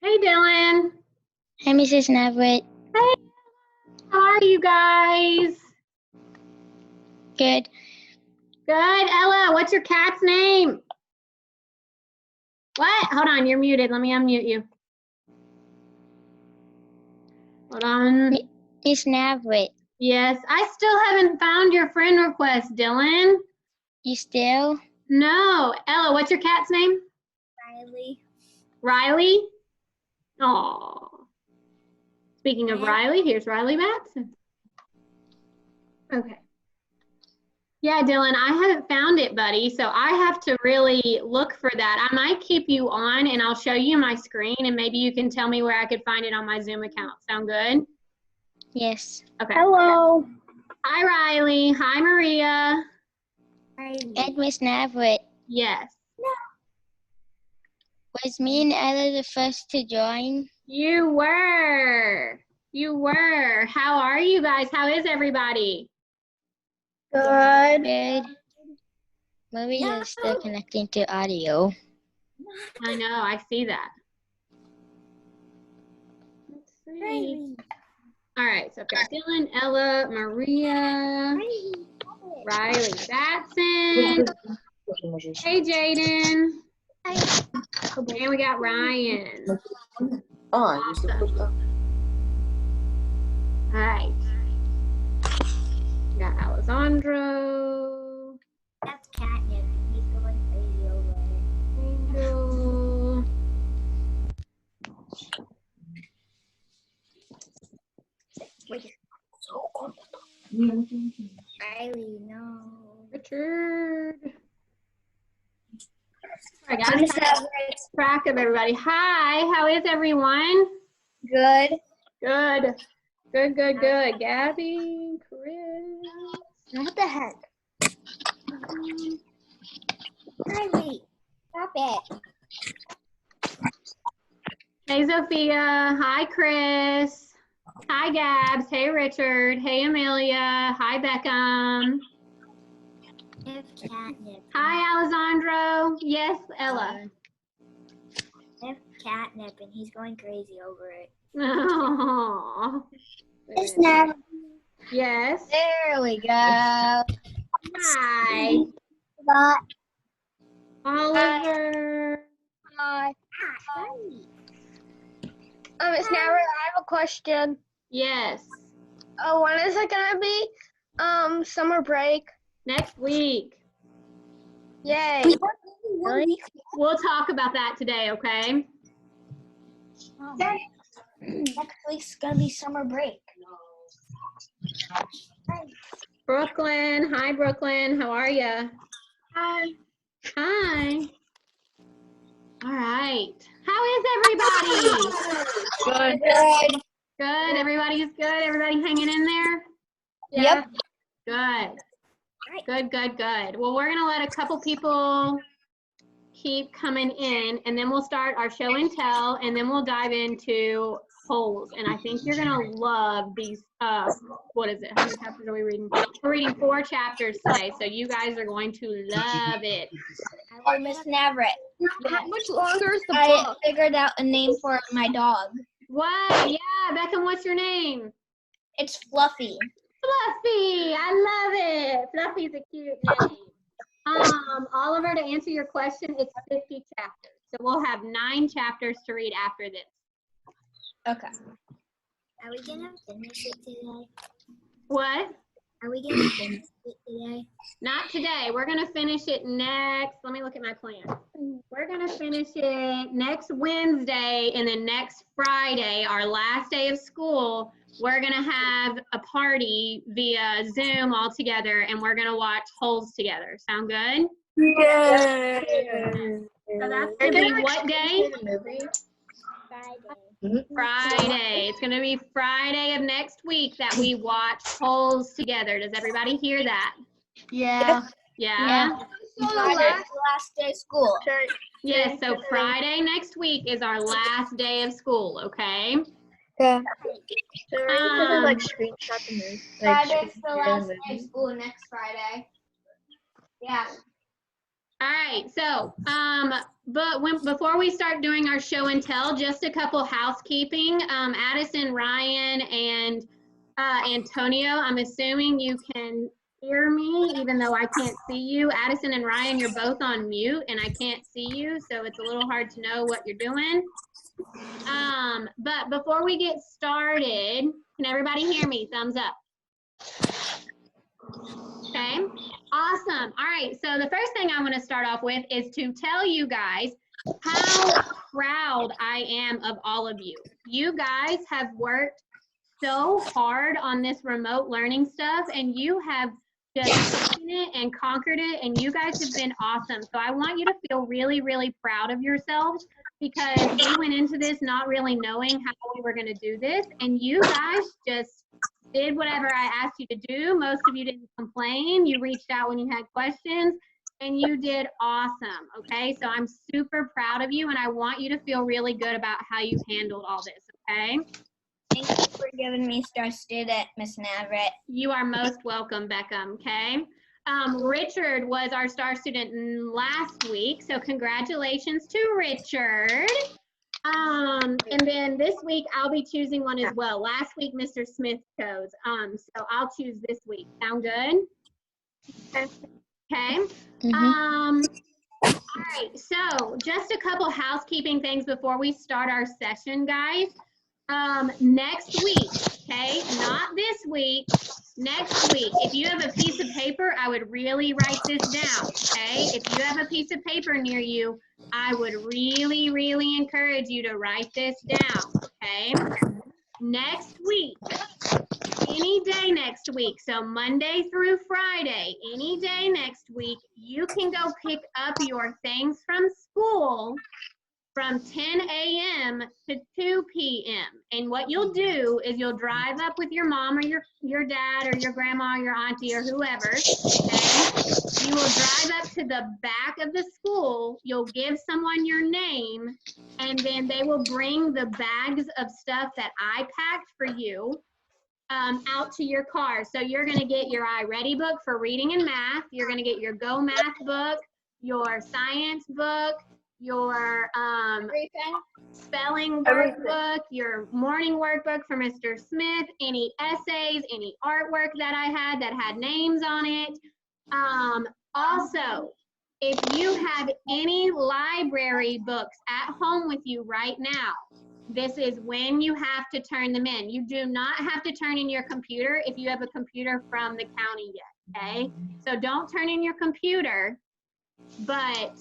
Hey, Dylan. Hi, Mrs. Navarrete. Hey, how are you guys? Good. Good. Ella, what's your cat's name? What? Hold on, you're muted. Let me unmute you. Hold on. Miss Navarrete. Yes, I still haven't found your friend request, Dylan. You still? No. Ella, what's your cat's name? Riley. Riley? Aw. Speaking of Riley, here's Riley Batson. Okay. Yeah, Dylan, I haven't found it, buddy, so I have to really look for that. I might keep you on and I'll show you my screen and maybe you can tell me where I could find it on my Zoom account. Sound good? Yes. Okay. Hello. Hi, Riley. Hi, Maria. Hi. And Miss Navarrete. Yes. Was me and Ella the first to join? You were. You were. How are you guys? How is everybody? Good. Good. Maria is still connecting to audio. I know. I see that. Let's see. All right. So I've got Dylan, Ella, Maria, Riley Batson. Hey, Jaden. And we got Ryan. Awesome. All right. We got Alessandro. That's catnip. He's going crazy over it. Angel. Riley, no. Richard. All right, guys. Track of everybody. Hi, how is everyone? Good. Good. Good. Gabby, Chris. What the heck? Riley, stop it. Hey, Sophia. Hi, Chris. Hi, Gabs. Hey, Richard. Hey, Amelia. Hi, Beckham. Catnip. Hi, Alessandro. Yes, Ella. Catnip, and he's going crazy over it. Oh. It's never. Yes. There we go. Hi. Got Oliver. Hi. Miss Navarrete, I have a question. Yes. Oh, when is it gonna be? Summer break. Next week. Yay. Really? We'll talk about that today, okay? Next week's gonna be summer break. Brooklyn. Hi, Brooklyn. How are you? Hi. Hi. All right. How is everybody? Good. Good. Everybody's good. Everybody hanging in there? Yeah? Yep. Good. Well, we're going to let a couple people keep coming in, and then we'll start our show and tell, and then we'll dive into polls. And I think you're going to love these, what is it? How many chapters are we reading? We're reading 4 chapters today, so you guys are going to love it. Hey, Miss Navarrete. How much longer is the book? I figured out a name for my dog. What? Yeah, Beckham, what's your name? It's Fluffy. Fluffy, I love it. Fluffy's a cute name. Oliver, to answer your question, it's 50 chapters. So we'll have 9 chapters to read after this. Okay. Are we gonna finish it today? What? Are we gonna finish it today? Not today. We're going to finish it next. Let me look at my plan. We're going to finish it next Wednesday, and then next Friday, our last day of school, we're going to have a party via Zoom all together, and we're going to watch Holes together. Sound good? Yeah. So that's going to be what day? Friday. Friday. It's going to be Friday of next week that we watch Holes together. Does everybody hear that? Yeah. Yeah? Last day of school. Yes, so Friday next week is our last day of school, okay? Yeah. Screenshot the movie. Friday's the last day of school next Friday. Yeah. All right, so, before we start doing our show and tell, just a couple housekeeping. Addison, Ryan, and Antonio, I'm assuming you can hear me, even though I can't see you. Addison and Ryan, you're both on mute, and I can't see you, so it's a little hard to know what you're doing. But before we get started, can everybody hear me? Thumbs up. Okay, awesome. All right, so the first thing I want to start off with is to tell you guys how proud I am of all of you. You guys have worked so hard on this remote learning stuff, and you have just taken it and conquered it, and you guys have been awesome. So I want you to feel really, really proud of yourselves, because we went into this not really knowing how we were going to do this, and you guys just did whatever I asked you to do. Most of you didn't complain. You reached out when you had questions, and you did awesome, okay? So I'm super proud of you, and I want you to feel really good about how you handled all this, okay? Thank you for giving me star student, Miss Navarette. You are most welcome, Beckham, okay? Richard was our star student last week, so congratulations to Richard. And then this week I'll be choosing one as well. Last week Mr. Smith chose, so I'll choose this week. Sound good? Okay. All right, so just a couple housekeeping things before we start our session, guys. Next week, okay, not this week, next week, if you have a piece of paper, I would really write this down, okay? If you have a piece of paper near you, I would really, really encourage you to write this down, okay? Next week, any day next week, so Monday through Friday, any day next week, you can go pick up your things from school from 10 a.m. to 2 p.m. And what you'll do is you'll drive up with your mom or your dad or your grandma or your auntie or whoever, okay? You will drive up to the back of the school, you'll give someone your name, and then they will bring the bags of stuff that I packed for you out to your car. So you're gonna get your iReady book for reading and math, you're gonna get your Go Math book, your science book, your spelling workbook, your morning workbook for Mr. Smith, any essays, any artwork that I had that had names on it. Also, if you have any library books at home with you right now, this is when you have to turn them in. You do not have to turn in your computer if you have a computer from the county yet, okay? So don't turn in your computer, but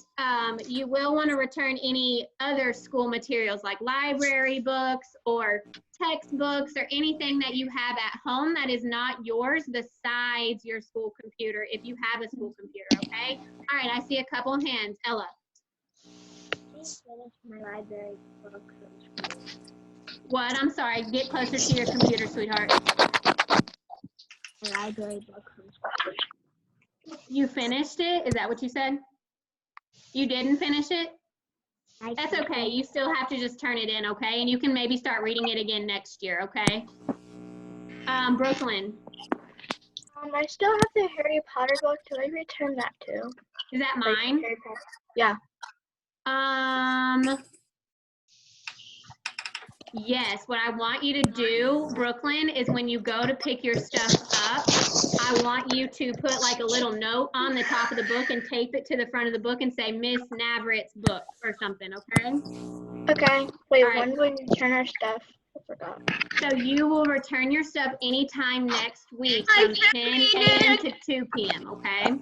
you will want to return any other school materials like library books or textbooks or anything that you have at home that is not yours besides your school computer if you have a school computer, okay? All right, I see a couple hands. Ella. Please finish my library book. What? I'm sorry. Get closer to your computer, sweetheart. My library book. You finished it? Is that what you said? You didn't finish it? That's okay. You still have to just turn it in, okay? And you can maybe start reading it again next year, okay? Brooklyn. I still have the Harry Potter book. Do I return that too? Is that mine? Yeah. Yes, what I want you to do, Brooklyn, is when you go to pick your stuff up, I want you to put like a little note on the top of the book and tape it to the front of the book and say Miss Navarette's book or something, okay? Okay. Wait, All right. when will we return our stuff? I forgot. So you will return your stuff anytime next week from 10 a.m. to 2 p.m., okay?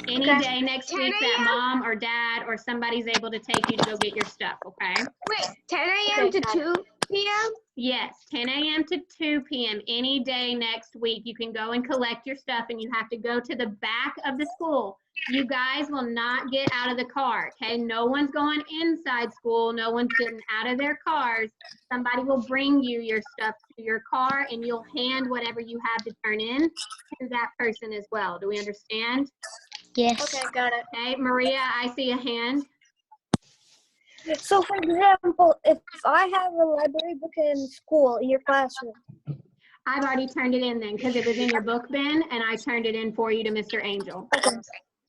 Any day next week that mom or dad or somebody's able to take you to go get your stuff, okay? Wait, 10 a.m. to 2 p.m.? Yes, 10 a.m. to 2 p.m. any day next week. You can go and collect your stuff, and you have to go to the back of the school. You guys will not get out of the car, okay? No one's going inside school. No one's getting out of their cars. Somebody will bring you your stuff to your car, and you'll hand whatever you have to turn in to that person as well. Do we understand? Yes. Okay, got it. Okay, Maria, I see a hand. So, for example, if I have a library book in school, in your classroom. I've already turned it in then because it was in your book bin, and I turned it in for you to Mr. Angel. Okay.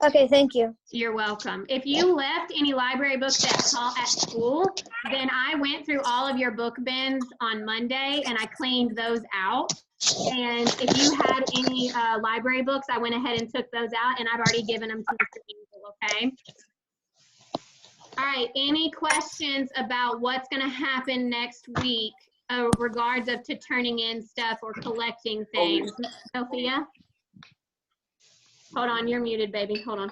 Okay, thank you. You're welcome. If you left any library books at school, then I went through all of your book bins on Monday and I cleaned those out. And if you had any library books, I went ahead and took those out and I've already given them to Mr. Angel, okay? All right, any questions about what's gonna happen next week regards of to turning in stuff or collecting things? Sophia? Hold on, you're muted, baby, hold on.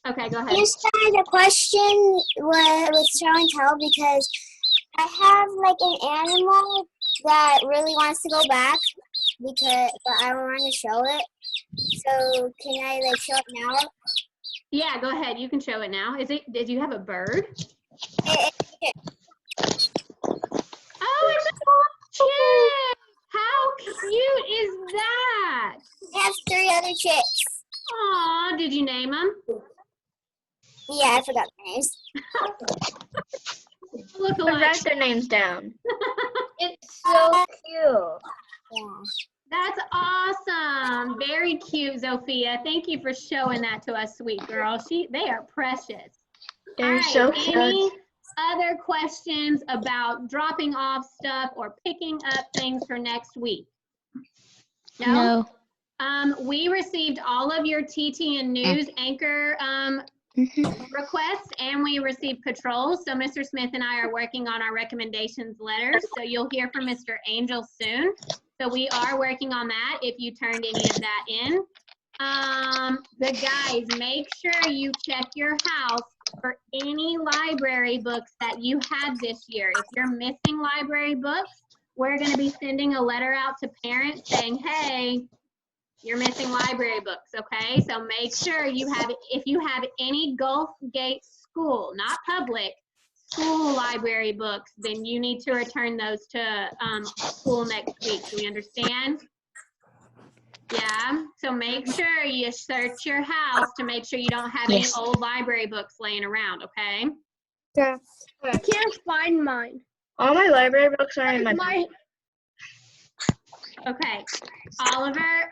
Okay, go ahead. Just had a question with show and tell because I have like an animal that really wants to go back but I don't want to show it. So can I like show it now? Yeah, go ahead. You can show it now. Did you have a bird? Oh, it's a chick! How cute is that? I have 3 other chicks. Aw, did you name them? Yeah, I forgot their names. Look I alike. write their names down. It's so cute. Yeah. That's awesome. Very cute, Sophia. Thank you for showing that to us, sweet girl. They are precious. They're All so right, cute. any other questions about dropping off stuff or picking up things for next week? No. We received all of your TT and News anchor requests, and we received patrols. So Mr. Smith and I are working on our recommendations letters. So you'll hear from Mr. Angel soon. So we are working on that if you turned any of that in. The guys, make sure you check your house for any library books that you had this year. If you're missing library books, we're going to be sending a letter out to parents saying, hey, you're missing library books, okay? So make sure if you have any Gulf Gate school, not public, school library books, then you need to return those to school next week. Do we understand? Yeah, so make sure you search your house to make sure you don't have any old library books laying around, okay? Yeah. I can't find mine. All my library books are in my Okay, Oliver,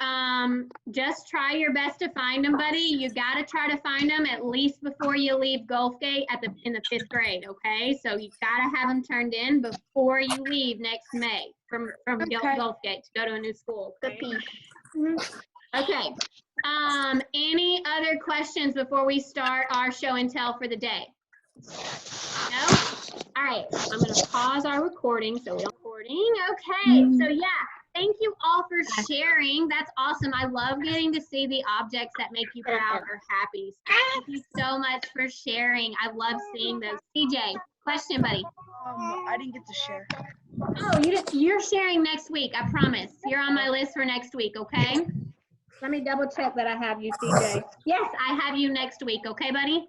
just try your best to find them, buddy. You gotta try to find them at least before you leave Gulf Gate in the 5th grade, okay? So you gotta have them turned in before you leave next May from Gulf Gate to go to a new school, okay? Okay, any other questions before we start our show and tell for the day? No? All right, I'm gonna pause our recording so we don't recording. Okay, so yeah. Thank you all for sharing. That's awesome. I love getting to see the objects that make you proud or happy. So thank you so much for sharing. I love seeing those. CJ, question, buddy. I didn't get to share. Oh, you're sharing next week. I promise. You're on my list for next week, okay? Let me double check that I have you, CJ. Yes, I have you next week, okay, buddy?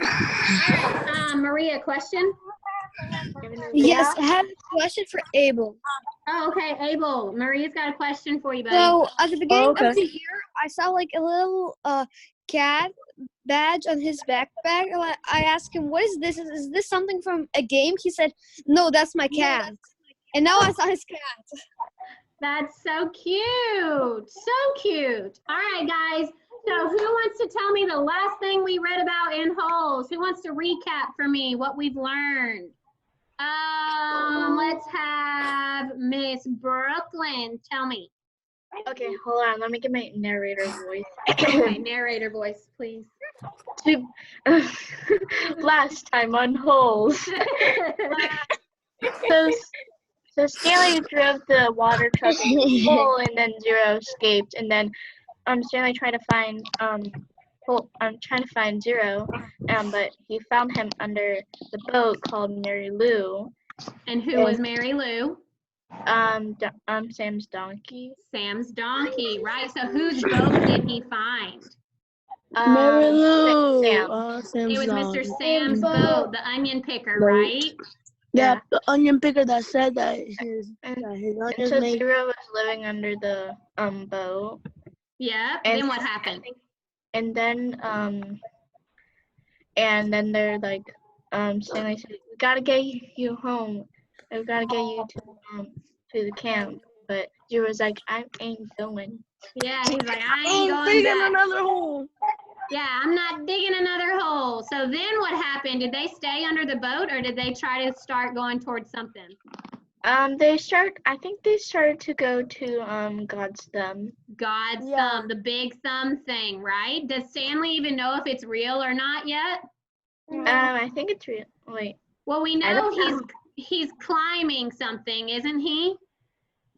All right, Maria, question? Yes, I have a question for Abel. Oh, okay, Abel. Maria's got a question for you, buddy. So at the beginning of the year, I saw like a little cat badge on his backpack. And I asked him, "What is this? Is this something from a game?" He said, "No, that's my cat." And now I saw his cat. That's so cute. So cute. All right, guys. So who wants to tell me the last thing we read about in Holes? Who wants to recap for me what we've learned? Let's have Miss Brooklyn. Tell me. Okay, hold on. Let me get my narrator voice. Okay, narrator voice, please. Last time on Holes. So Stanley drove the water truck in the hole, and then Zero escaped. And then Stanley tried to find Zero, but he found him under the boat called Mary Lou. And who was Mary Lou? Sam's donkey. Sam's donkey, right? So whose boat did he find? Mary Lou. Sam. It was Mr. Sam's boat, the onion picker, right? Yeah, the onion picker that said that his onions So made. Zero was living under the boat. Yeah. And Then what happened? And then they're like, Stanley said, "We gotta get you home. We gotta get you to the camp." But Zero's like, I ain't going. Yeah, he's like, I ain't going digging back. another hole. Yeah, I'm not digging another hole. So then what happened? Did they stay under the boat or did they try to start going towards something? I think they started to go to God's thumb. God's Yeah. thumb, the big thumb thing, right? Does Stanley even know if it's real or not yet? I think it's real. Wait. Well, we I know don't he's climbing something, isn't he?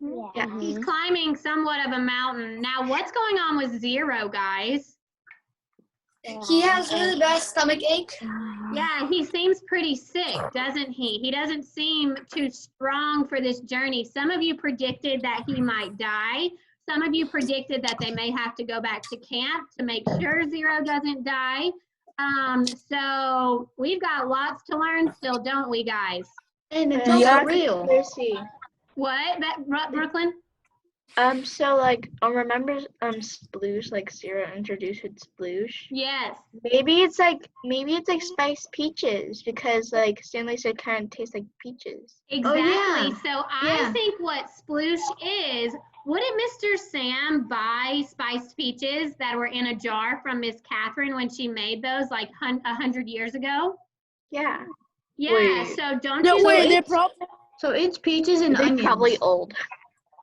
Yeah. He's climbing somewhat of a mountain. Now, what's going on with Zero, guys? He has really bad stomach ache. Yeah, he seems pretty sick, doesn't he? He doesn't seem too strong for this journey. Some of you predicted that he might die. Some of you predicted that they may have to go back to camp to make sure Zero doesn't die. So we've got lots to learn still, don't we, guys? And it's Yeah. also real. What, Brooklyn? So like, remember sploosh, like Zero introduced with sploosh? Yes. Maybe it's like spiced peaches because like Stanley said kind of tastes like peaches. Exactly. yeah. So I think what sploosh is, wouldn't Mr. Sam buy spiced peaches that were in a jar from Miss Catherine when she made those like 100 years ago? Yeah. Yeah, Wait. so don't No, you wait, think So it's peaches and They're onions. probably old.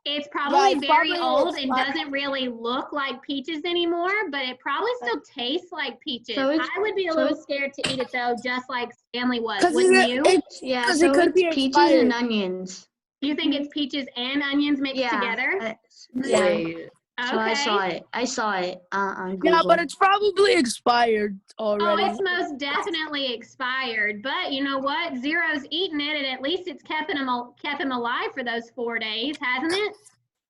it's probably it's very probably old and expired. doesn't really look like peaches anymore, but it probably still tastes like peaches. So it's- I would be a so little it's- scared to eat it though, just like Stanley was, 'Cause wouldn't you? Yeah, 'Cause so it could it's be peaches expired. and onions. You think it's peaches and onions mixed Yeah. together? Yeah. Wait. So I saw Okay. it. I saw it on Google. Yeah, but it's probably expired Oh, already. it's most definitely expired. But you know what? Zero's eaten it, and at least it's kept him alive for those 4 days, hasn't it?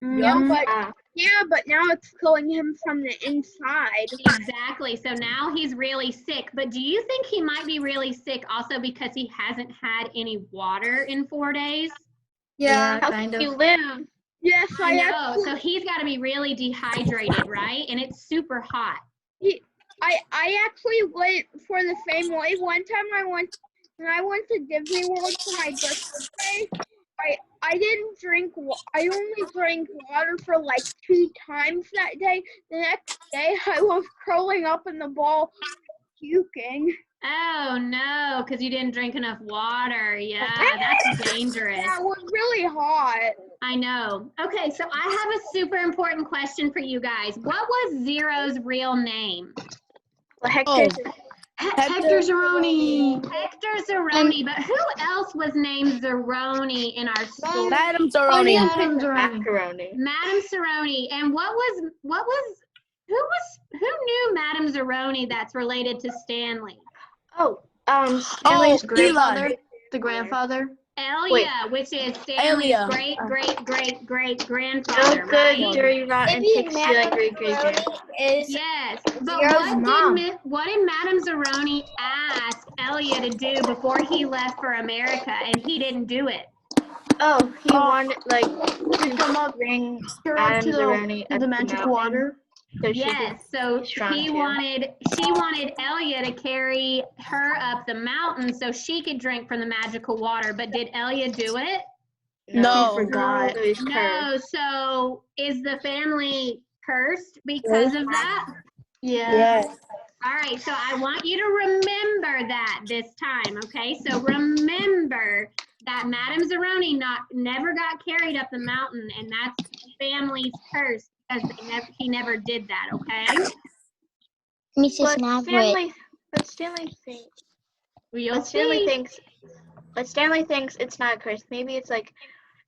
Yeah, but now it's killing him from the inside. Exactly. So now he's really sick. But do you think he might be really sick also because he hasn't had any water in 4 days? Yeah, How kind can you of. live? Yes, I know. So he's got to be really dehydrated, right? And it's super hot. I actually went for the same way. One time when I went to Disney World for my birthday, I didn't drink. I only drank water for like 2 times that day. The next day, I was curling up in the ball, puking. Oh no, because you didn't drink enough water. Yeah, that's dangerous. Yeah, it was really hot. I know. Okay, so I have a super important question for you guys. What was Zero's real name? Well, Hector's Hector Zeroni. Hector Zeroni, but who else was named Zeroni in our school? Madam Zeroni. Madam Zeroni. macaroni. Madam Zeroni. And who knew Madam Zeroni that's related to Stanley? Oh, Stanley's Eli. grandfather. The grandfather. Elia, which is Stanley's Elia. great-great-great-grandfather, no good, right? dirty, rotten, pig stealing great great grand. Is Yes, but Zero's mom. what did Madam Zeroni ask Elia to do before he left for America, and he didn't do it? Oh, he wanted like To come up, bring her up Adam to Zeroni the up the magic mountain. water. So she Yes, so strong she too. wanted Elia to carry her up the mountain so she could drink from the magical water, but did Elia do it? No. She forgot. So he's No, cursed. so is the family cursed because of that? Yeah. Yes. All right, so I want you to remember that this time, okay? So remember that Madam Zeroni never got carried up the mountain, and that's the family's curse because he never did that, okay? Mrs. Maverick. But Stanley thinks. You'll But Stanley see. thinks. But Stanley thinks it's not cursed. Maybe it's like,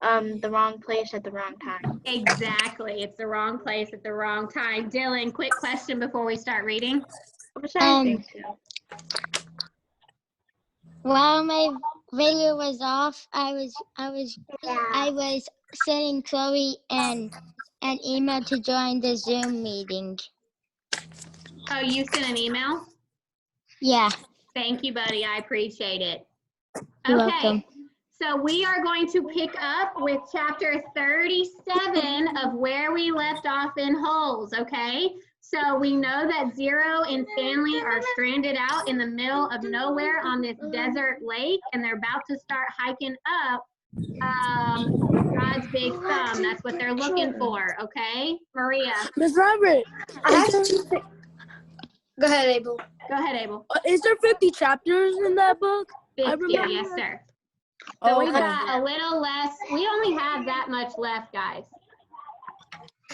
the wrong place at the wrong time. Exactly, it's the wrong place at the wrong time. Dylan, quick question before we start reading. But Stanley thinks too. While my video was off, I was sending Chloe an email to join the Zoom meeting. Oh, you sent an email? Yeah, Thank you, buddy. I appreciate it. you're Okay, welcome. so we are going to pick up with chapter 37 of where we left off in Holes, okay? So we know that Zero and Stanley are stranded out in the middle of nowhere on this desert lake, and they're about to start hiking up God's big thumb. That's what they're looking for, okay? Maria. Miss Robert, I have to think. Go ahead, Abel. Go ahead, Abel. is there 50 chapters in that book? 50, remember yes, that. sir. So Oh, we've okay. got a little less. We only have that much left, guys.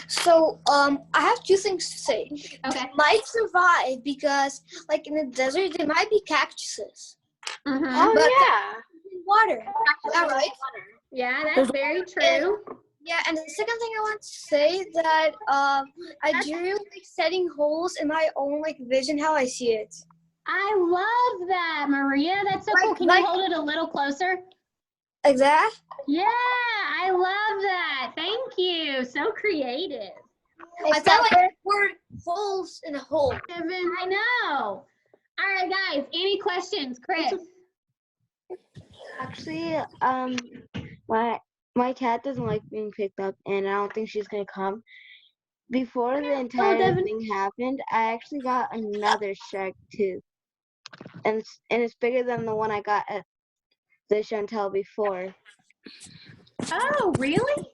So, I have two things to say. Okay. They might survive because, like, in the desert, there might be cactuses. Mm-hmm. Oh, But yeah. in water. Is that right? Yeah, that's very true. Yeah, and the second thing I want to say that I drew like setting holes in my own like vision how I see it. I love that, Maria. That's so cool. Can you hold it a little closer? Like that? Yeah, I love that. Thank you. So creative. I felt like we're holes in a hole. I know. All right, guys. Any questions, Chris? Actually, my cat doesn't like being picked up, and I don't think she's gonna come. Before the entire thing happened, I actually got another shark tooth, and it's bigger than the one I got at the Chantel before. Oh, really?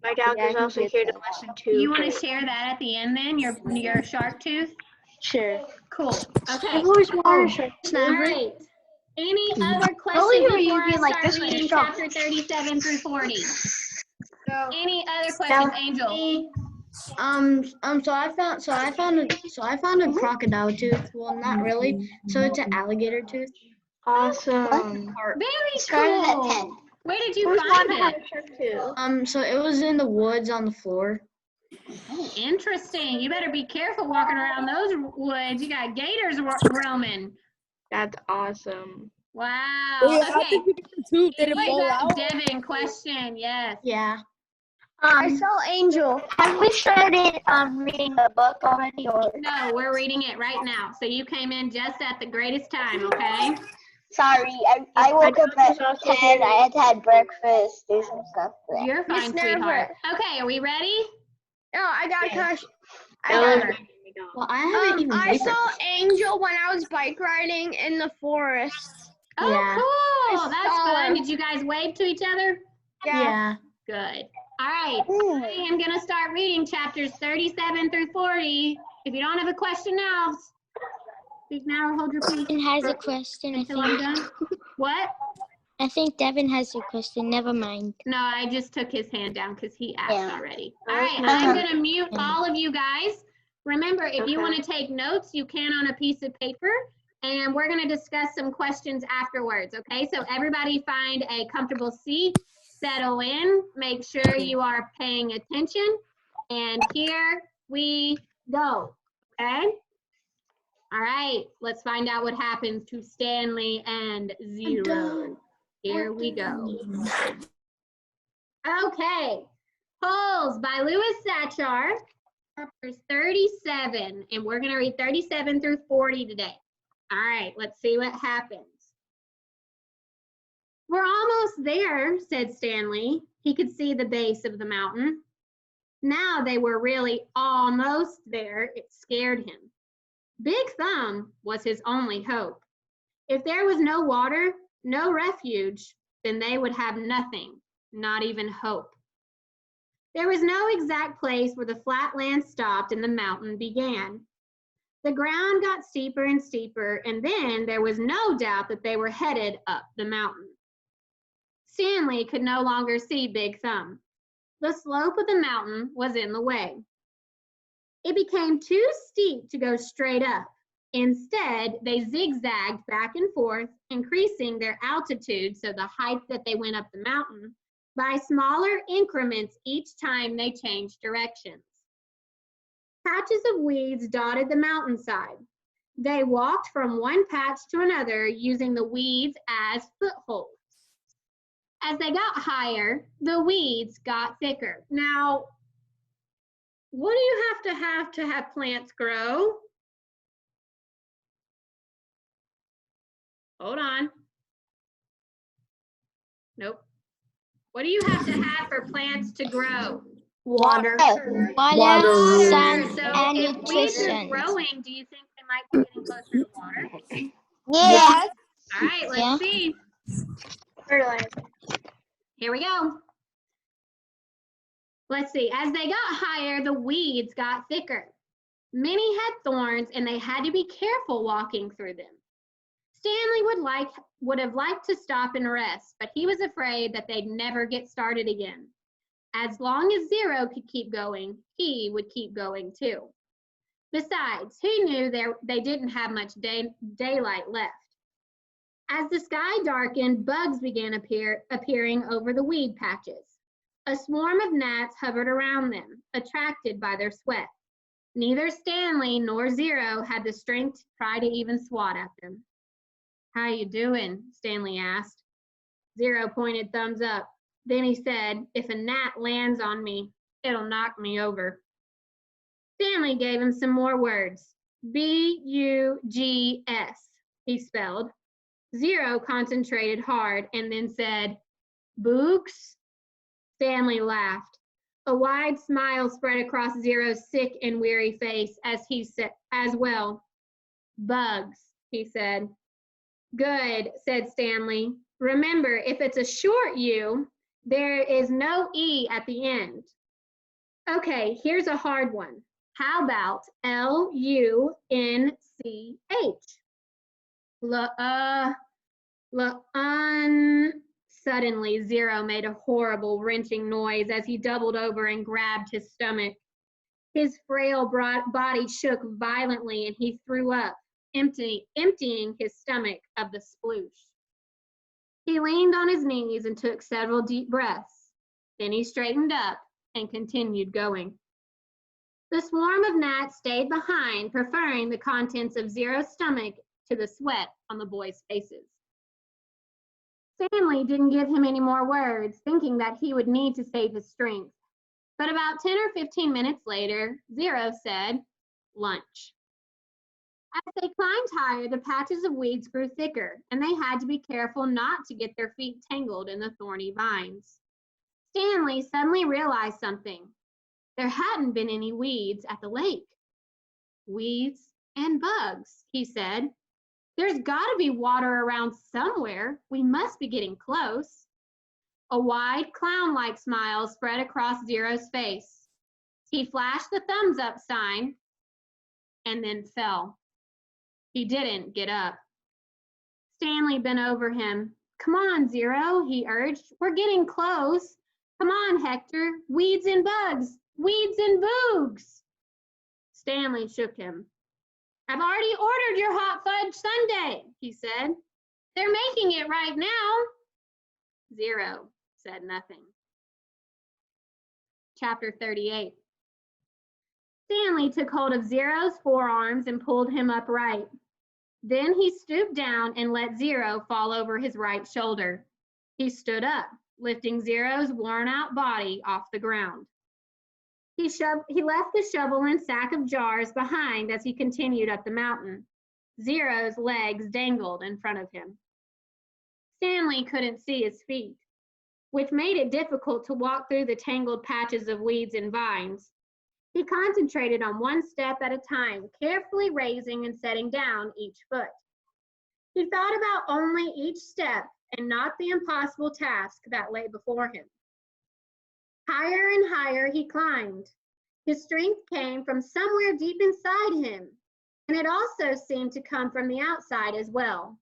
My dog is also here to listen to. You want to share that at the end then? Your shark tooth? Sure. Cool. Okay. I've always wanted a shark All tooth. right. Any other Only questions were you before I being like, start this reading is strong. chapter 37 through 40? No. Any other questions, Angel? So I found a crocodile tooth. Well, not really. So it's an alligator tooth. Awesome. Very Started at cool. 10. Where did you Who's find wanted to have it? a shark too? So it was in the woods on the floor. Oh, interesting. You better be careful walking around those woods. You got gators roaming. That's awesome. Wow. Wait, how Okay. did you get the tooth? Did it We fall got out? Devin question. Yes. Yeah. I saw Angel. Have we started reading the book already, or? No, we're reading it right now. So you came in just at the greatest time, okay? Sorry, I woke up at 10. I had to have breakfast, do some stuff. You're fine, Miss sweetheart. Okay, are we ready? No, I got a question. I got her. Well, I haven't even. I read saw it. Angel when I was bike riding in the forest. Oh, Yeah. cool. I That's saw fun. her. Did you guys wave to each other? Yeah. Good. All right. I am going to start reading chapters 37 through 40. If you don't have a question now, speak now or hold your peace. Devin has a question, I Until I'm think. done. What? I think Devin has a question. Never mind. No, I just took his hand down because he asked Yeah. already. All right, I'm going to mute all of you guys. Remember, if you Okay. want to take notes, you can on a piece of paper. And we're going to discuss some questions afterwards, okay? So everybody find a comfortable seat, settle in, make sure you are paying attention. And here we go, okay? All right, let's find out what happens to Stanley and Zero. Here we go. Okay, Polls by Louis Sachar, chapters 37, and we're going to read 37 through 40 today. All right, let's see what happens. We're almost there, said Stanley. He could see the base of the mountain. Now they were really almost there. It scared him. Big Thumb was his only hope. If there was no water, no refuge, then they would have nothing, not even hope. There was no exact place where the flat land stopped and the mountain began. The ground got steeper and steeper, and then there was no doubt that they were headed up the mountain. Stanley could no longer see Big Thumb. The slope of the mountain was in the way. It became too steep to go straight up. Instead, they zigzagged back and forth, increasing their altitude, so the height that they went up the mountain, by smaller increments each time they changed directions. Patches of weeds dotted the mountainside. They walked from one patch to another using the weeds as footholds. As they got higher, the weeds got thicker. Now, what do you have to have plants grow? Hold on. Nope. What do you have to have for plants to grow? Water. Water, Water. sun, So and if weeds are nutrition. growing, do you think they might be getting closer to water? Yeah. All right, let's Yeah. see. Fertilizer. Here we go. Let's see. As they got higher, the weeds got thicker. Many had thorns, and they had to be careful walking through them. Stanley would have liked to stop and rest, but he was afraid that they'd never get started again. As long as Zero could keep going, he would keep going too. Besides, he knew they didn't have much daylight left. As the sky darkened, bugs began appearing over the weed patches. A swarm of gnats hovered around them, attracted by their sweat. Neither Stanley nor Zero had the strength to try to even swat at them. "How you doing?" Stanley asked. Zero pointed thumbs up. Then he said, "If a gnat lands on me, it'll knock me over." Stanley gave him some more words. "B-U-G-S," he spelled. Zero concentrated hard and then said, "Boogs?" Stanley laughed. A wide smile spread across Zero's sick and weary face as he said, as well. "Bugs," he said. "Good," said Stanley. "Remember, if it's a short U, there is no E at the end." Okay, here's a hard one. How about L-U-N-C-H? Suddenly, Zero made a horrible wrenching noise as he doubled over and grabbed his stomach. His frail body shook violently and he threw up, emptying his stomach of the sploosh. He leaned on his knees and took several deep breaths. Then he straightened up and continued going. The swarm of gnats stayed behind, preferring the contents of Zero's stomach to the sweat on the boys' faces. Stanley didn't give him any more words, thinking that he would need to save his strength. But about 10 or 15 minutes later, Zero said, "Lunch." As they climbed higher, the patches of weeds grew thicker, and they had to be careful not to get their feet tangled in the thorny vines. Stanley suddenly realized something. There hadn't been any weeds at the lake. "Weeds and bugs," he said. "There's got to be water around somewhere. We must be getting close." A wide clown-like smile spread across Zero's face. He flashed the thumbs up sign and then fell. He didn't get up. Stanley bent over him. "Come on, Zero," he urged. "We're getting close. Come on, Hector. Weeds and bugs. Weeds and boogs." Stanley shook him. "I've already ordered your hot fudge sundae," he said. "They're making it right now." Zero said nothing. Chapter 38. Stanley took hold of Zero's forearms and pulled him upright. Then he stooped down and let Zero fall over his right shoulder. He stood up, lifting Zero's worn-out body off the ground. He left the shovel and sack of jars behind as he continued up the mountain. Zero's legs dangled in front of him. Stanley couldn't see his feet, which made it difficult to walk through the tangled patches of weeds and vines. He concentrated on one step at a time, carefully raising and setting down each foot. He thought about only each step and not the impossible task that lay before him. Higher and higher he climbed. His strength came from somewhere deep inside him, and it also seemed to come from the outside as well.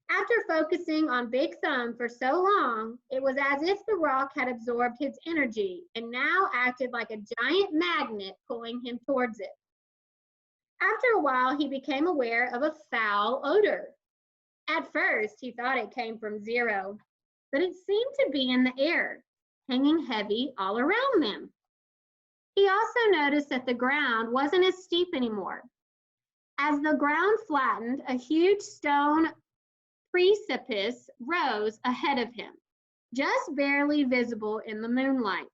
After focusing on Big Thumb for so long, it was as if the rock had absorbed his energy and now acted like a giant magnet pulling him towards it. After a while, he became aware of a foul odor. At first, he thought it came from Zero, but it seemed to be in the air, hanging heavy all around them. He also noticed that the ground wasn't as steep anymore. As the ground flattened, a huge stone precipice rose ahead of him, just barely visible in the moonlight.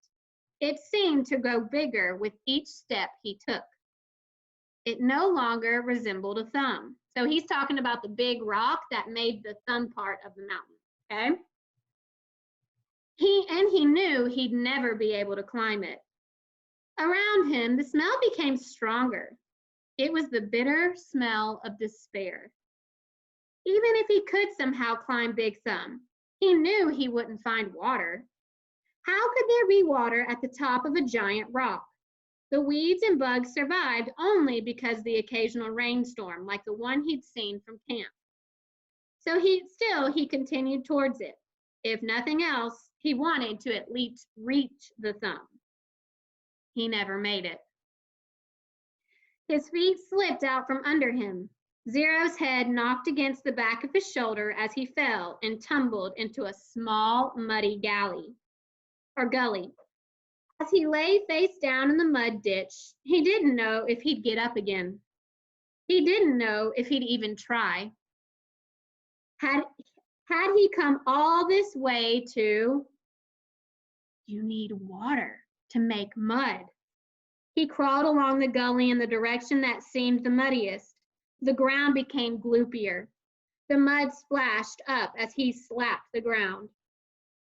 It seemed to grow bigger with each step he took. It no longer resembled a thumb. So he's talking about the big rock that made the thumb part of the mountain, okay? He knew he'd never be able to climb it. Around him, the smell became stronger. It was the bitter smell of despair. Even if he could somehow climb Big Thumb, He knew he wouldn't find water. How could there be water at the top of a giant rock? The weeds and bugs survived only because the occasional rainstorm, like the one he'd seen from camp. So he continued towards it. If nothing else, he wanted to at least reach the thumb. He never made it. His feet slipped out from under him. Zero's head knocked against the back of his shoulder as he fell and tumbled into a small, muddy gully. As he lay face down in the mud ditch, he didn't know if he'd get up again. He didn't know if he'd even try. Had he come all this way to, you need water to make mud. He crawled along the gully in the direction that seemed the muddiest. The ground became gloopier. The mud splashed up as he slapped the ground.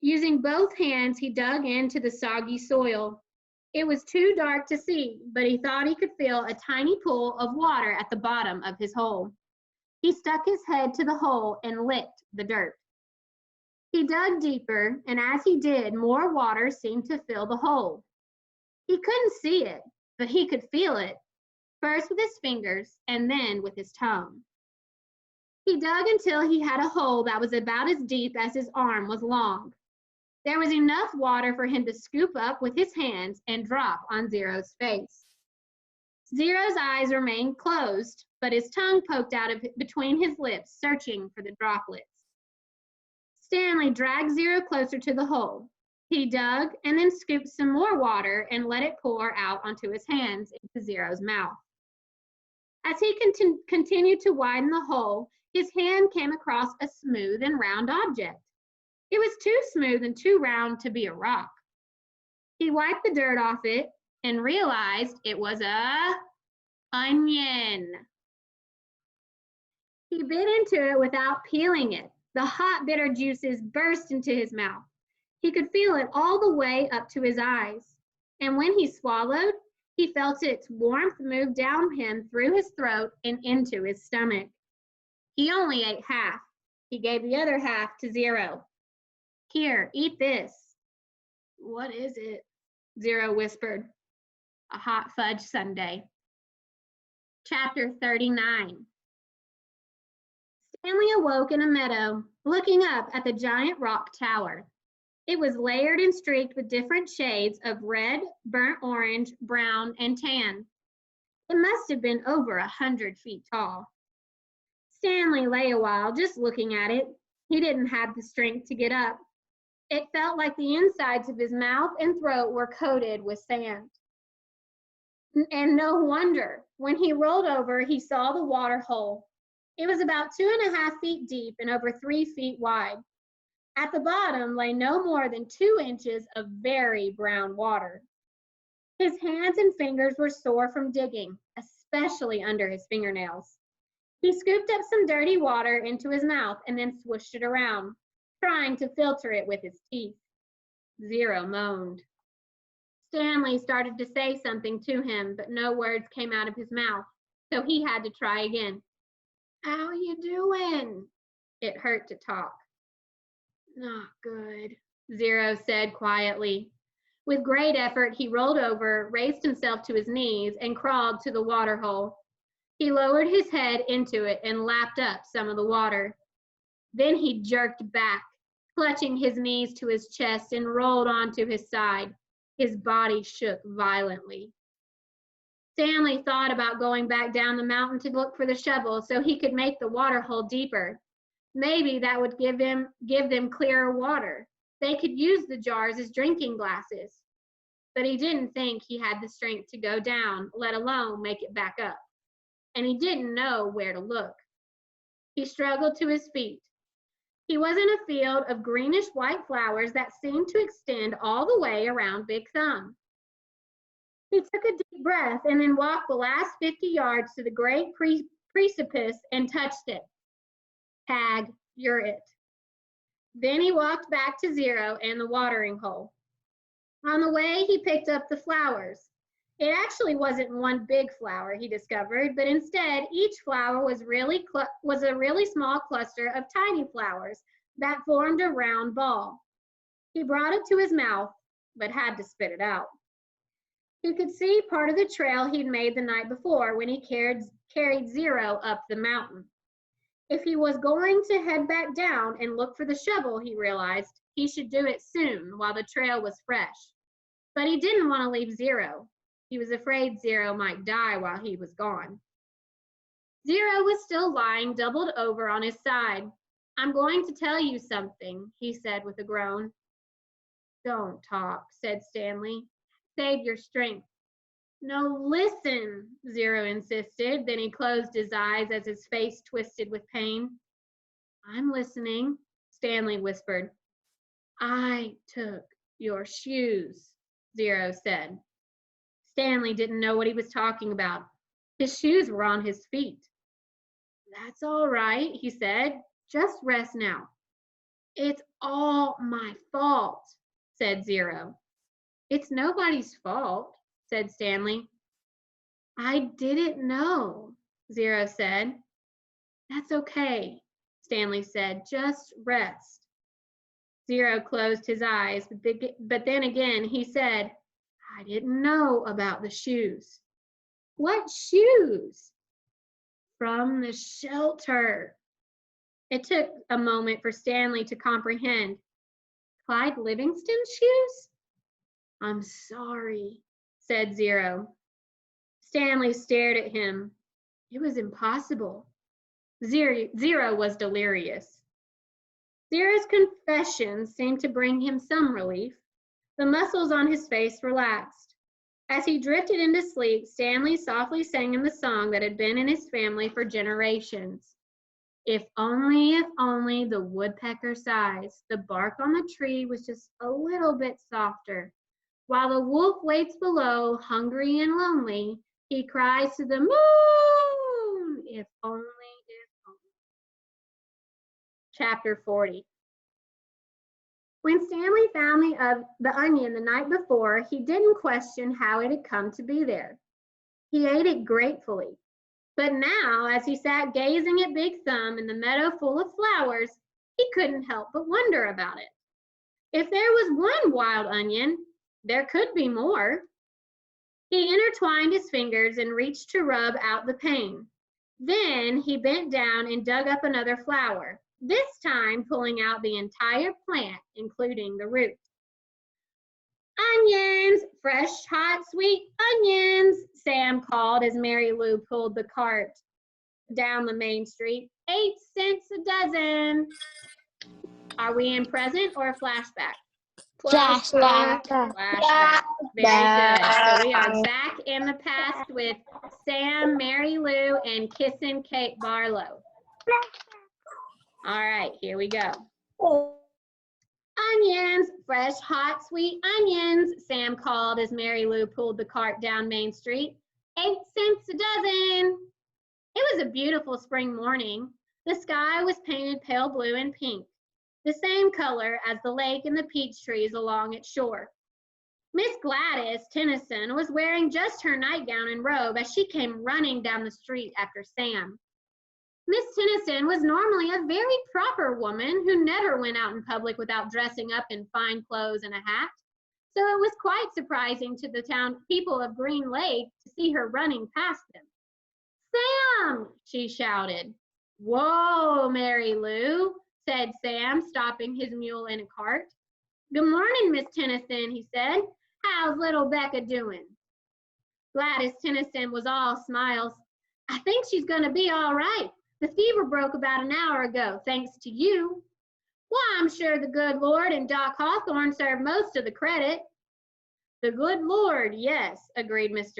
Using both hands, he dug into the soggy soil. It was too dark to see, but he thought he could feel a tiny pool of water at the bottom of his hole. He stuck his head to the hole and licked the dirt. He dug deeper, and as he did, more water seemed to fill the hole. He couldn't see it, but he could feel it, first with his fingers and then with his tongue. He dug until he had a hole that was about as deep as his arm was long. There was enough water for him to scoop up with his hands and drop on Zero's face. Zero's eyes remained closed, but his tongue poked out of between his lips, searching for the droplets. Stanley dragged Zero closer to the hole. He dug and then scooped some more water and let it pour out onto his hands into Zero's mouth. As he continued to widen the hole, his hand came across a smooth and round object. It was too smooth and too round to be a rock. He wiped the dirt off it and realized it was a onion. He bit into it without peeling it. The hot, bitter juices burst into his mouth. He could feel it all the way up to his eyes. And when he swallowed, he felt its warmth move down him through his throat and into his stomach. He only ate half. He gave the other half to Zero. Here, eat this. What is it? Zero whispered. A hot fudge sundae. Chapter 39. Stanley awoke in a meadow, looking up at the giant rock tower. It was layered and streaked with different shades of red, burnt orange, brown, and tan. It must have been over 100 feet tall. Stanley lay a while just looking at it. He didn't have the strength to get up. It felt like the insides of his mouth and throat were coated with sand. And no wonder. When he rolled over, he saw the water hole. It was about 2.5 feet deep and over 3 feet wide. At the bottom lay no more than 2 inches of very brown water. His hands and fingers were sore from digging, especially under his fingernails. He scooped up some dirty water into his mouth and then swished it around, trying to filter it with his teeth. Zero moaned. Stanley started to say something to him, but no words came out of his mouth, so he had to try again. How you doing? It hurt to talk. Not good, Zero said quietly. With great effort, he rolled over, raised himself to his knees, and crawled to the water hole. He lowered his head into it and lapped up some of the water. Then he jerked back, clutching his knees to his chest and rolled onto his side. His body shook violently. Stanley thought about going back down the mountain to look for the shovel so he could make the water hole deeper. Maybe that would give them clearer water. They could use the jars as drinking glasses. But he didn't think he had the strength to go down, let alone make it back up. And he didn't know where to look. He struggled to his feet. He was in a field of greenish-white flowers that seemed to extend all the way around Big Thumb. He took a deep breath and then walked the last 50 yards to the great precipice and touched it. Tag, you're it. Then he walked back to Zero and the watering hole. On the way, he picked up the flowers. It actually wasn't one big flower, he discovered, but instead, each flower was a really small cluster of tiny flowers that formed a round ball. He brought it to his mouth, but had to spit it out. He could see part of the trail he'd made the night before when he carried Zero up the mountain. If he was going to head back down and look for the shovel, he realized he should do it soon while the trail was fresh. But he didn't want to leave Zero. He was afraid Zero might die while he was gone. Zero was still lying doubled over on his side. "I'm going to tell you something," he said with a groan. "Don't talk," said Stanley. "Save your strength." "No, listen," Zero insisted. Then he closed his eyes as his face twisted with pain. "I'm listening," Stanley whispered. "I took your shoes," Zero said. Stanley didn't know what he was talking about. His shoes were on his feet. "That's all right," he said. "Just rest now." "It's all my fault," said Zero. "It's nobody's fault," said Stanley. "I didn't know," Zero said. "That's okay," Stanley said. "Just rest." Zero closed his eyes, but then again he said, "I didn't know about the shoes." "What shoes?" "From the shelter." It took a moment for Stanley to comprehend. Clyde Livingston's shoes? "I'm sorry," said Zero. Stanley stared at him. It was impossible. Zero was delirious. Zero's confession seemed to bring him some relief. The muscles on his face relaxed. As he drifted into sleep, Stanley softly sang him the song that had been in his family for generations. If only the woodpecker sighs, the bark on the tree was just a little bit softer. While the wolf waits below, hungry and lonely, he cries to the moon, if only. Chapter 40. When Stanley found the onion the night before, he didn't question how it had come to be there. He ate it gratefully. But now, as he sat gazing at Big Thumb in the meadow full of flowers, he couldn't help but wonder about it. If there was one wild onion, there could be more. He intertwined his fingers and reached to rub out the pain. Then he bent down and dug up another flower, this time pulling out the entire plant, including the root. "Onions, fresh, hot, sweet onions," Sam called as Mary Lou pulled the cart down the main street. 8 cents a dozen. Are we in present or flashback? Flashback. Flashback. Very good. So we are back in the past with Sam, Mary Lou, and Kissin' Kate Barlow. All right, here we go. "Onions, fresh, hot, sweet onions," Sam called as Mary Lou pulled the cart down Main Street. 8 cents a dozen. It was a beautiful spring morning. The sky was painted pale blue and pink, the same color as the lake and the peach trees along its shore. Miss Gladys Tennyson was wearing just her nightgown and robe as she came running down the street after Sam. Miss Tennyson was normally a very proper woman who never went out in public without dressing up in fine clothes and a hat. So it was quite surprising to the town people of Green Lake to see her running past them. "Sam!" she shouted. "Whoa, Mary Lou," said Sam, stopping his mule in a cart. "Good morning, Miss Tennyson," he said. "How's little Becca doing?" Gladys Tennyson was all smiles. "I think she's going to be all right. The fever broke about an hour ago, thanks to you." "Why, I'm sure the good Lord and Doc Hawthorne serve most of the credit." "The good Lord, yes," agreed Miss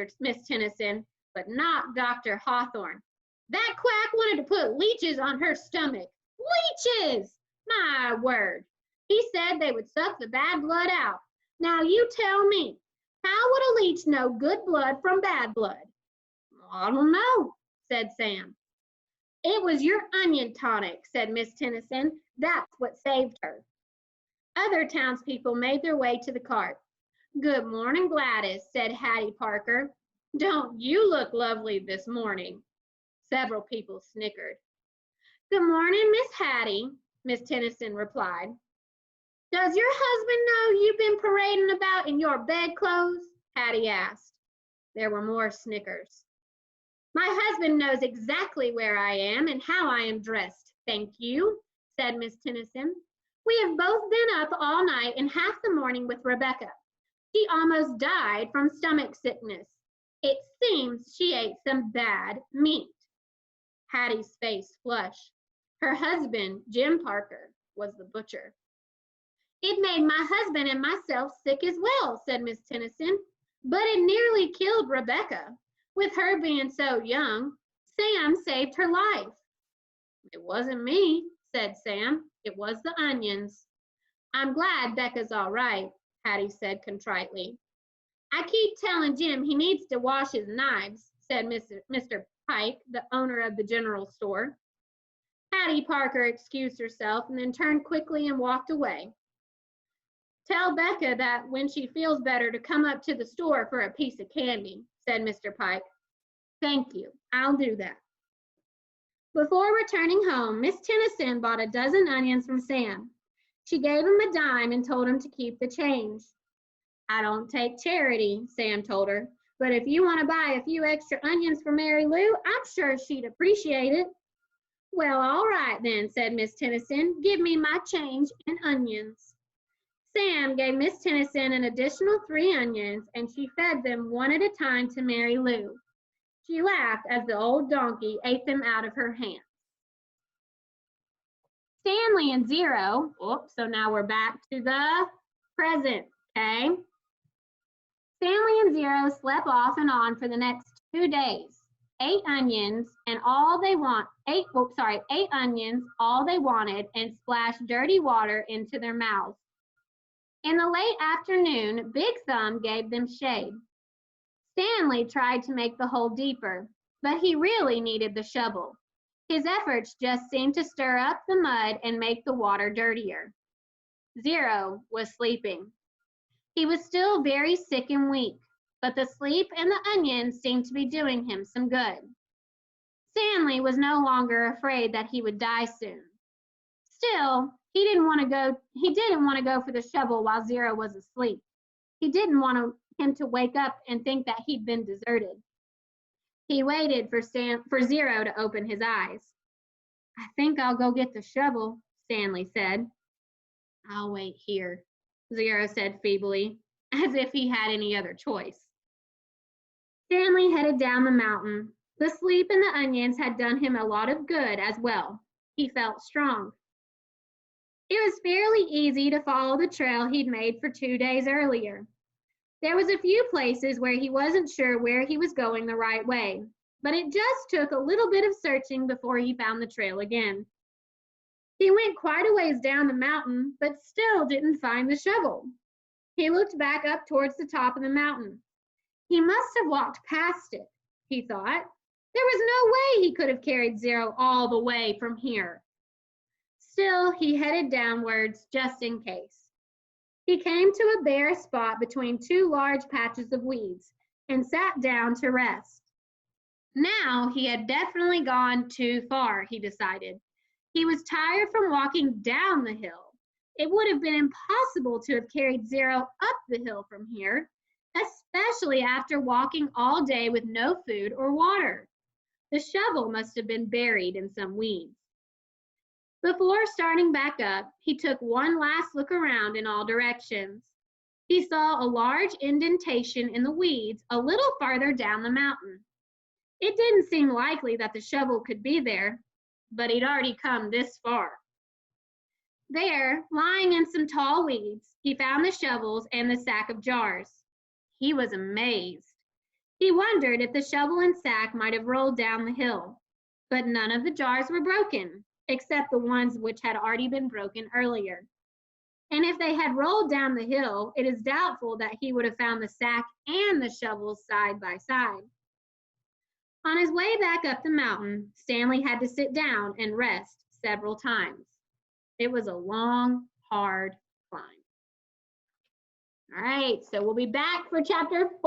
Tennyson, "but not Dr. Hawthorne. That quack wanted to put leeches on her stomach." "Leeches! My word. He said they would suck the bad blood out. Now you tell me, how would a leech know good blood from bad blood?" "I don't know," said Sam. "It was your onion tonic," said Miss Tennyson. "That's what saved her." Other townspeople made their way to the cart. "Good morning, Gladys," said Hattie Parker. "Don't you look lovely this morning?" Several people snickered. "Good morning, Miss Hattie," Miss Tennyson replied. Does your husband know you've been parading about in your bedclothes? Hattie asked. There were more snickers. My husband knows exactly where I am and how I am dressed, thank you, said Miss Tennyson. We have both been up all night and half the morning with Rebecca. She almost died from stomach sickness. It seems she ate some bad meat. Hattie's face flushed. Her husband, Jim Parker, was the butcher. It made my husband and myself sick as well, said Miss Tennyson, but it nearly killed Rebecca. With her being so young, Sam saved her life. It wasn't me, said Sam. It was the onions. I'm glad Becca's all right, Hattie said contritely. I keep telling Jim he needs to wash his knives, said Mr. Pike, the owner of the general store. Hattie Parker excused herself and then turned quickly and walked away. Tell Becca that when she feels better to come up to the store for a piece of candy, said Mr. Pike. Thank you, I'll do that. Before returning home, Miss Tennyson bought a dozen onions from Sam. She gave him a dime and told him to keep the change. I don't take charity, Sam told her, but if you want to buy a few extra onions for Mary Lou, I'm sure she'd appreciate it. Well, all right then, said Miss Tennyson. Give me my change in onions. Sam gave Miss Tennyson an additional 3 onions, and she fed them one at a time to Mary Lou. She laughed as the old donkey ate them out of her hands. Stanley and Zero, so now we're back to the present, okay? Stanley and Zero slept off and on for the next 2 days. 8 onions and all they want, 8 onions, all they wanted, and splashed dirty water into their mouths. In the late afternoon, Big Thumb gave them shade. Stanley tried to make the hole deeper, but he really needed the shovel. His efforts just seemed to stir up the mud and make the water dirtier. Zero was sleeping. He was still very sick and weak, but the sleep and the onions seemed to be doing him some good. Stanley was no longer afraid that he would die soon. Still, he didn't want to go for the shovel while Zero was asleep. He didn't want him to wake up and think that he'd been deserted. He waited for Zero to open his eyes. I think I'll go get the shovel, Stanley said. I'll wait here, Zero said feebly, as if he had any other choice. Stanley headed down the mountain. The sleep and the onions had done him a lot of good as well. He felt strong. It was fairly easy to follow the trail he'd made for 2 days earlier. There was a few places where he wasn't sure where he was going the right way, but it just took a little bit of searching before he found the trail again. He went quite a ways down the mountain, but still didn't find the shovel. He looked back up towards the top of the mountain. He must have walked past it, he thought. There was no way he could have carried Zero all the way from here. Still, he headed downwards just in case. He came to a bare spot between 2 large patches of weeds and sat down to rest. Now he had definitely gone too far, he decided. He was tired from walking down the hill. It would have been impossible to have carried Zero up the hill from here, especially after walking all day with no food or water. The shovel must have been buried in some weeds. Before starting back up, he took one last look around in all directions. He saw a large indentation in the weeds a little farther down the mountain. It didn't seem likely that the shovel could be there, but he'd already come this far. There, lying in some tall weeds, he found the shovels and the sack of jars. He was amazed. He wondered if the shovel and sack might have rolled down the hill, but none of the jars were broken, except the ones which had already been broken earlier. And if they had rolled down the hill, it is doubtful that he would have found the sack and the shovels side by side. On his way back up the mountain, Stanley had to sit down and rest several times. It was a long, hard climb. All right, so we'll be back for chapter 41. I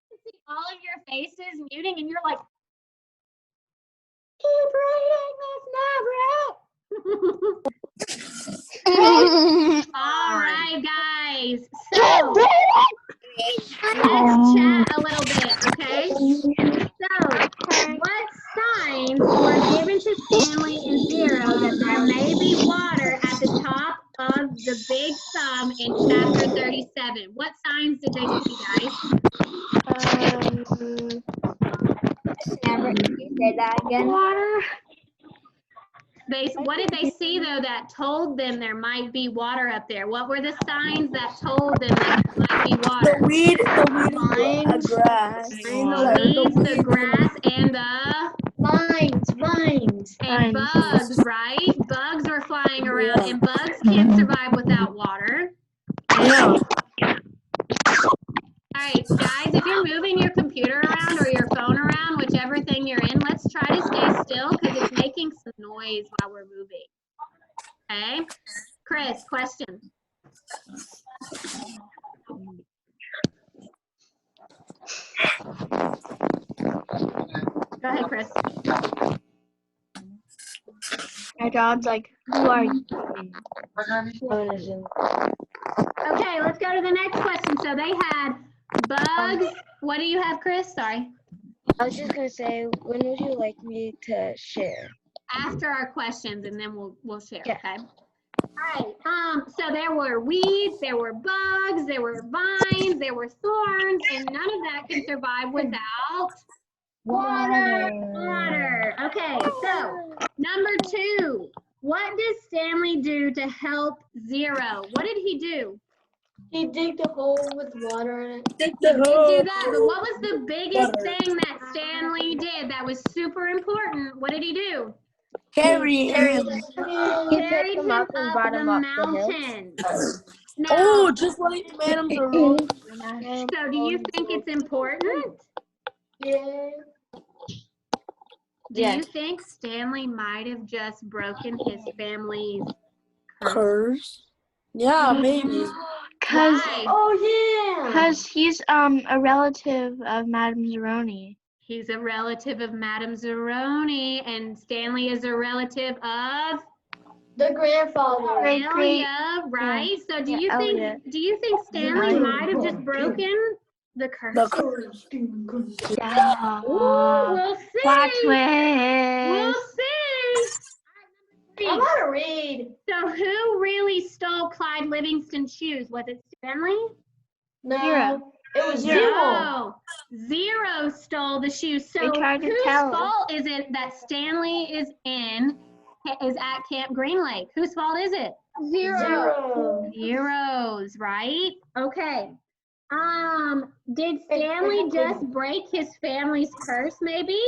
can see all of your faces muting and you're like, Keep reading this number. All right, guys. So let's chat a little bit, okay? So, what signs were given to Stanley and Zero that there may be water at the top of the big thumb in chapter 37? What signs did they see, guys? Never. Can you say that again? Water. What did they see, though, that told them there might be water up there? What were the signs that told them that there might be water? The weed, Vines. grass. The weeds, the grass, and the... Vines. And bugs, right? Bugs were flying around, and bugs can't survive without water. Yeah. All right, guys, if you're moving your computer around or your phone around, whichever thing you're in, let's try to stay still because it's making some noise while we're moving. Okay? Chris, question. Go ahead, Chris. My dad's like, who are you? Okay, let's go to the next question. So they had bugs. What do you have, Chris? Sorry. I was just gonna say, when would you like me to share? After our questions, and then we'll share. Yeah. Okay. All right. So there were weeds, there were bugs, there were vines, there were thorns, and none of that can survive without water. Okay. So number 2. What did Stanley do to help Zero? What did he do? He digged a hole with water in it. He did do that, but what was the biggest thing that Stanley did that was super important? What did he do? Carry him. Carried him up the mountain. Now, Oh, just like Madame Jerome. so do you think it's important? Yeah. Do you think Stanley might have just broken his family's curse? Curse? Yeah, maybe. Cause, Why? Oh yeah. Cause he's a relative of Madame Zeroni. He's a relative of Madame Zeroni, and Stanley is a relative of The grandfather. Amelia, right? So do you think Stanley might have just broken the curse? The curse. Yeah. Ooh, we'll see. Plot We'll twist. see. I'm gonna read. So who really stole Clyde Livingston's shoes? Was it Stanley? No. Zero. It was Zero. No. Zero stole the shoes. So They tried to whose tell us. fault is it that Stanley is at Camp Green Lake? Whose fault is it? Zero. Zero's, right? Okay. Did Stanley just break his family's curse, maybe?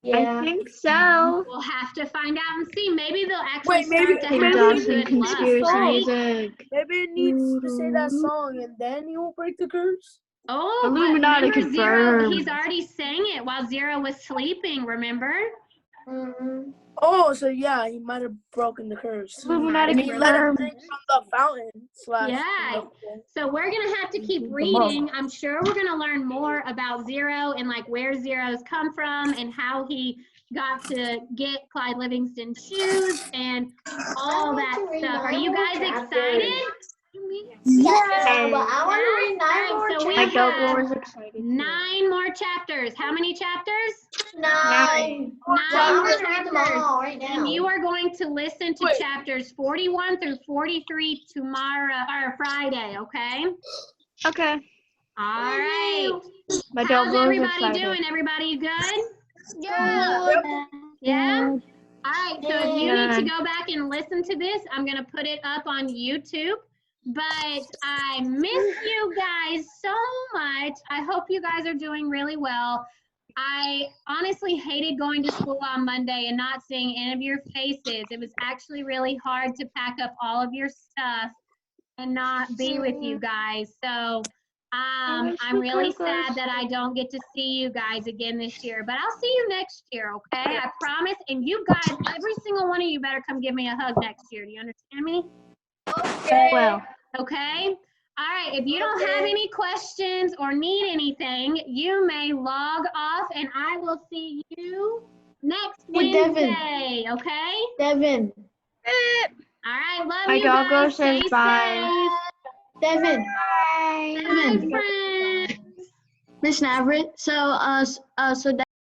Yeah. I think so. We'll have to find out and see. Maybe they'll actually Wait, maybe- start to maybe have we some need good luck, Conspiracy right? music. Maybe it needs to say that song and then he will break the curse. Oh, but Illuminati remember Zero, confirmed. he's already sang it while Zero was sleeping, remember? Mhm. Oh, so yeah, he might have broken the curse. Illuminati And he let him confirmed. drink from the fountain. Yeah. So we're gonna have to keep reading. I'm sure we're gonna learn more about Zero and like where Zero's come from and how he got to get Clyde Livingston's shoes and all that stuff. Are you guys excited? Yeah, but I want to read 9 Alright, more so we My chapters. GoPro was excited. 9 more chapters. How many chapters? 9. 9 Well, I'm more gonna read them chapters. all right now. And you are going to listen to Wait. chapters 41 through 43 tomorrow or Friday, okay? Okay. All right. My How's GoPro was everybody excited. doing? Everybody good? Yeah. Yeah? All right, so if you need to Good. go back and listen to this, I'm going to put it up on YouTube. But I miss you guys so much. I hope you guys are doing really well. I honestly hated going to school on Monday and not seeing any of your faces. It was actually really hard to pack up all of your stuff and not be with you guys. So I'm really sad that I don't get to see you guys again this year, but I'll see you next year, okay? I promise. And you guys, every single one of you better come give me a hug next year. Do you understand me? Well, Okay? All right, if you don't have any questions or need anything, you may log off and I will see you next Hey, Devin. Wednesday, okay? Devin. All right, love My you doggo guys. says Stay bye. safe. Devin. Bye, Devin. friends. Miss Navrit. So